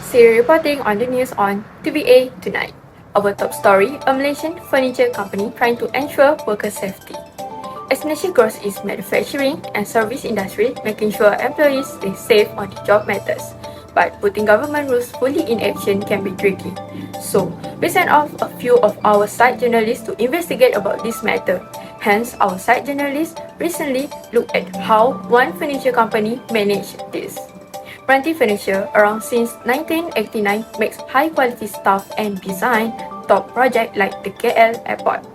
Serial reporting on the news on TVA tonight. Our top story, a Malaysian furniture company trying to ensure worker safety. As Malaysia grows its manufacturing and service industry, making sure employees stay safe on the job matters. But putting government rules fully in action can be tricky. So, we sent off a few of our site journalists to investigate about this matter. Hence, our site journalists recently looked at how one furniture company managed this. Meranti Furniture, around since 1989, makes high-quality stuff and design top projects like the KL Airport.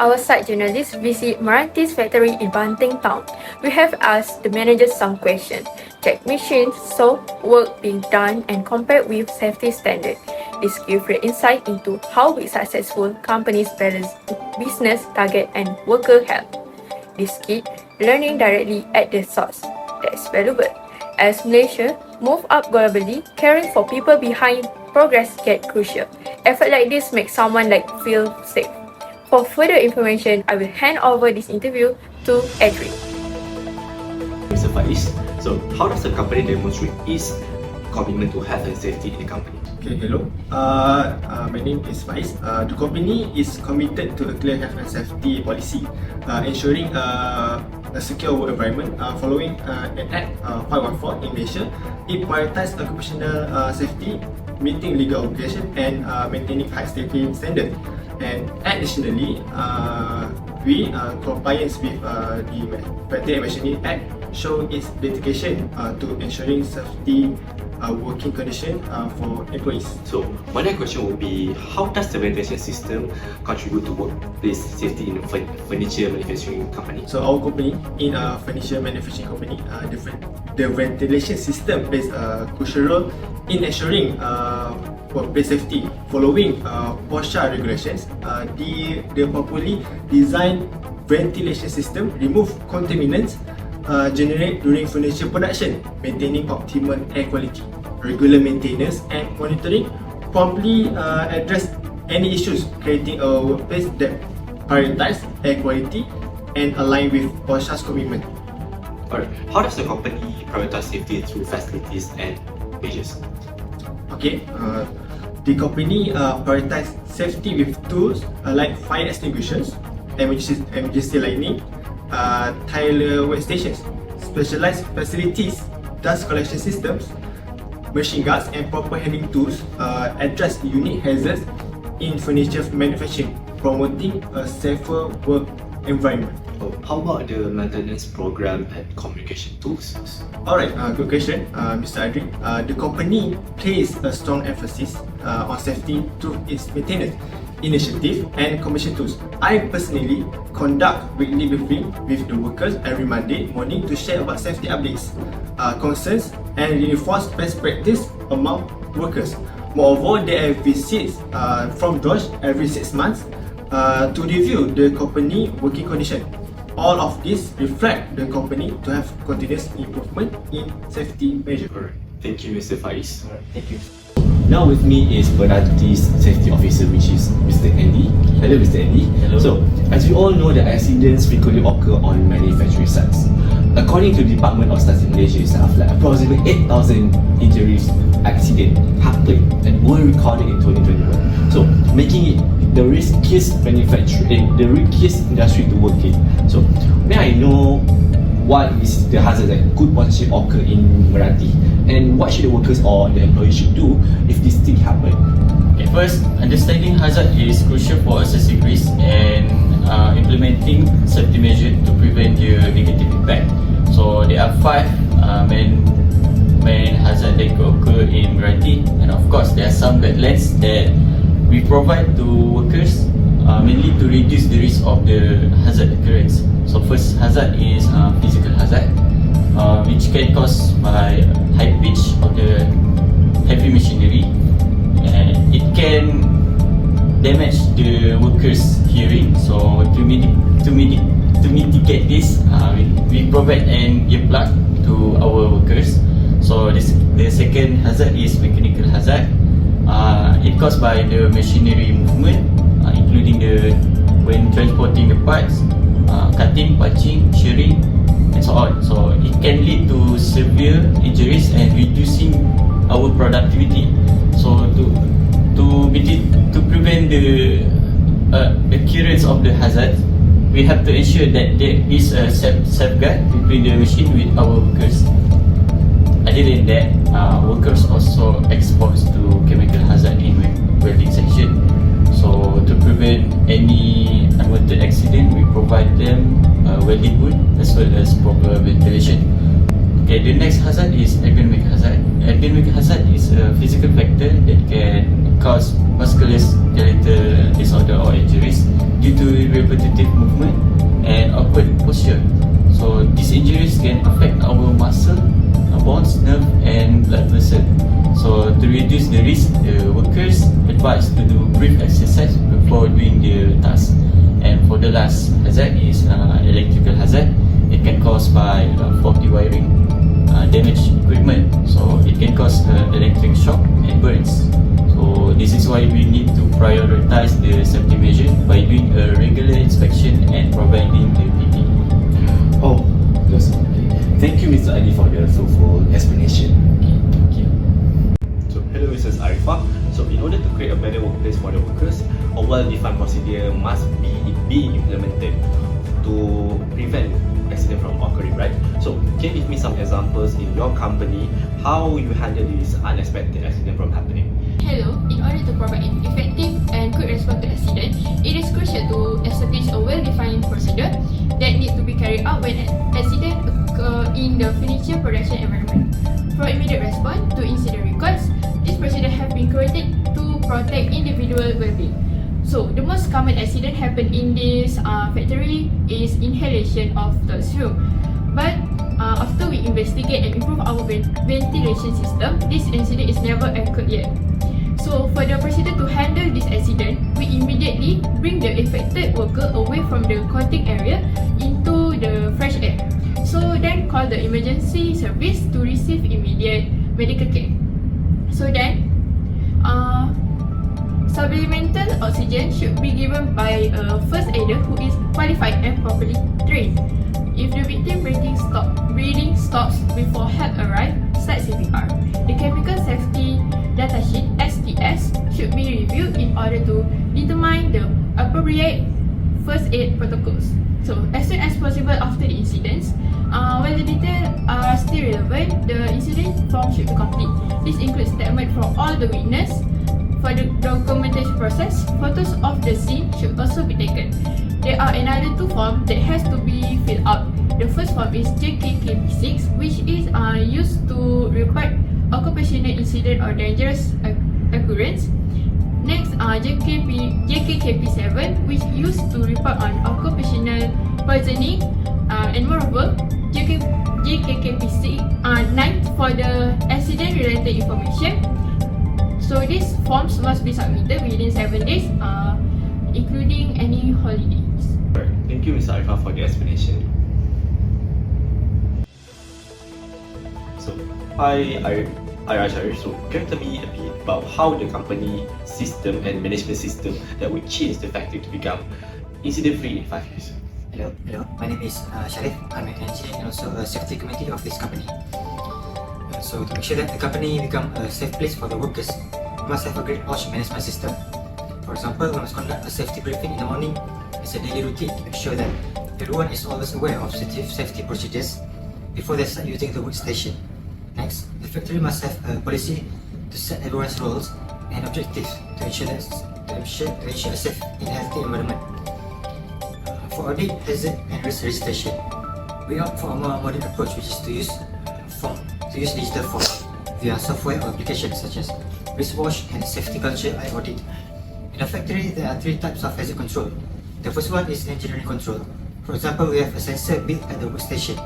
Our site journalists visit Meranti's factory in Banting Town. We have asked the managers some questions, checked machines, saw work being done, and compared with safety standards. This gives great insight into how big successful companies balance business target and worker health. This key, learning directly at the source. That's valuable. As Malaysia move up globally, caring for people behind progress get crucial. Effort like this makes someone feel safe. For further information, I will hand over this interview to Adry. Mr. Faiz, so how does the company demonstrate its commitment to health and safety in the company? Okay, hello. My name is Faiz. The company is committed to a clear health and safety policy, ensuring a secure work environment. Following an Act 514 in Malaysia, it prioritizes occupational safety, meeting legal obligation, and maintaining high safety standards. And additionally, we compliance with the Factory and Machinery Act show its dedication to ensuring safety working condition for employees. So, my next question would be, how does the ventilation system contribute to workplace safety in a furniture manufacturing company? So, our company, in a furniture manufacturing company, the ventilation system plays a crucial role in ensuring workplace safety. Following Osha regulations, the properly designed ventilation system remove contaminants generate during furniture production, maintaining optimal air quality. Regular maintenance and monitoring promptly address any issues, creating a workplace that prioritizes air quality and align with OSHA's commitment. Alright, how does the company prioritize safety through facilities and measures? Okay, the company prioritizes safety with tools like fire extinguishers, emergency lighting, tire workstations, specialized facilities, dust collection systems, machine guards, and proper handling tools address unique hazards in furniture manufacturing, promoting a safer work environment. How about the maintenance program and communication tools? Alright, good question, Mr. Adry. The company places a strong emphasis on safety through its maintenance initiative and commission tools. I personally conduct weekly briefing with the workers every Monday morning to share about safety updates, concerns, and reinforce best practice among workers. Moreover, there are visits from Josh every 6 months to review the company working condition. All of this reflect the company to have continuous improvement in safety measures. Alright, thank you, Mr. Faiz. Alright, thank you. Now with me is Meranti's safety officer, which is Mr. Andi. Hello, Mr. Andi. Hello. So, as we all know, the accidents frequently occur on manufacturing sites. According to the Department of Stats in Malaysia itself, approximately 8,000 injuries, accidents happened and were recorded in 2021. So, making it the riskiest the riskiest industry to work in. So, may I know what is the hazard that could potentially occur in Meranti, and what should the workers or the employees should do if this thing happen? Okay, first, understanding hazard is crucial for assessing risk and implementing safety measures to prevent the negative impact. So there are 5 main hazards that could occur in Meranti, and of course there are some guidelines that we provide to workers mainly to reduce the risk of the hazard occurrence. So first hazard is physical hazard, which can cause by high pitch of the heavy machinery, and it can damage the workers' hearing. So to mitigate this, we provide an earplug to our workers. So the second hazard is mechanical hazard. It caused by the machinery movement, including when transporting the parts, cutting, punching, shearing, and so on. So it can lead to severe injuries and reducing our productivity. So to prevent the occurrence of the hazard, we have to ensure that there is a safeguard between the machine with our workers. Other than that, workers also exposed to chemical hazard in welding section. So to prevent any unwanted accident, we provide them welding hood as well as proper ventilation. Okay, the next hazard is ergonomic hazard. Ergonomic hazard is a physical factor that can cause musculoskeletal disorder or injuries due to repetitive movement and awkward posture. So these injuries can affect our muscle, bones, nerve and blood vessel. So to reduce the risk, the workers advised to do brief exercise before doing the task. And for the last hazard is electrical hazard. It can cause by faulty wiring, damaged equipment. So it can cause electric shock and burns. So this is why we need to prioritize the safety measure by doing a regular inspection and providing the PPE. Oh, that's okay. Thank you, Mr. Andi, for the full explanation. Thank you. So, hello, Mrs. Arifah. So, in order to create a better workplace for the workers, a well-defined procedure must be implemented to prevent accident from occurring, right? So, can you give me some examples in your company how you handle this unexpected accident from happening? Hello, in order to provide an effective and quick response to accident, it is crucial to establish a well-defined procedure that needs to be carried out when an accident occurs in the furniture production environment. For immediate response to incident records, this procedure has been created to protect individual well-being. So, the most common accident happen in this factory is inhalation of the fume. But after we investigate and improve our ventilation system, this incident is never occurred yet. So for the procedure to handle this accident, we immediately bring the affected worker away from the coating area into the fresh air. So then call the emergency service to receive immediate medical care. So then, supplemental oxygen should be given by a first aider who is qualified and properly trained. If the victim breathing stops before help arrives, start CPR. The chemical safety data sheet (STS) should be reviewed in order to determine the appropriate first aid protocols. So, as soon as possible after the incidents, when the details are still relevant, the incident form should be complete. This includes statement from all the witness. For the documentation process, photos of the scene should also be taken. There are another two forms that has to be filled out. The first form is JKKP6, which is used to record occupational incident or dangerous occurrence. Next, JKKP7, which used to report on occupational poisoning, and moreover, JKKP9 for the accident-related information. So these forms must be submitted within 7 days, including any holidays. Thank you, Ms. Arifah, for the explanation. So, hi, Ahmad Sharif. So, can you tell me a bit about how the company system and management system that would change the factory to become incident-free in 5 years? Hello. My name is Sharif. I'm an engineer and also a safety committee of this company. So to make sure that the company become a safe place for the workers, we must have a great OSH management system. For example, we must conduct a safety briefing in the morning as a daily routine to make sure that everyone is always aware of safety procedures before they start using the workstation. Next, the factory must have a policy to set everyone's roles and objectives to ensure a safe and healthy environment. For audit, hazard and risk registration, we opt for a more modern approach, which is to use digital form via software or applications such as wristwatch and safety culture audit. In a factory, there are 3 types of hazard control. The first one is engineering control. For example, we have a sensor built at the workstation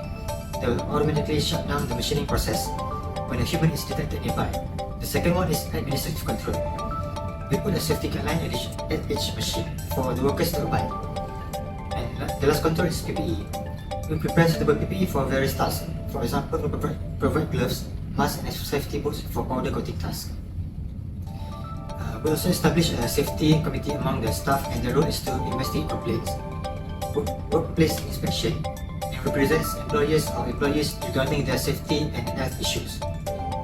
that will automatically shut down the machining process when a human is detected nearby. The second one is administrative control. We put a safety guideline at each machine for the workers to abide. And the last control is PPE. We prepare suitable PPE for various tasks. For example, we provide gloves, masks and safety boots for powder coating tasks. We also establish a safety committee among the staff, and the role is to investigate complaints, workplace inspection, and represents employers or employees regarding their safety and health issues.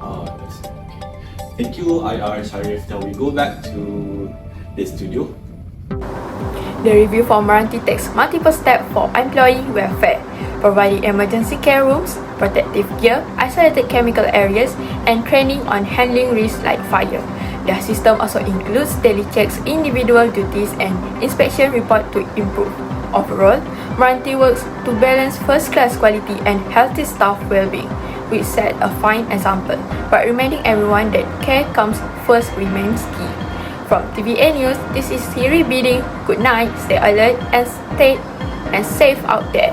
Oh, that's okay. Thank you, IR Sharif. Now we go back to the studio. The review for Meranti takes multiple steps for employee welfare, providing emergency care rooms, protective gear, isolated chemical areas, and training on handling risks like fire. Their system also includes daily checks, individual duties, and inspection report to improve. Overall, Meranti works to balance first-class quality and healthy staff well-being, which set a fine example, but reminding everyone that care comes first remains key. From TVA News, this is Siri bidding good night, stay alert and stay safe out there.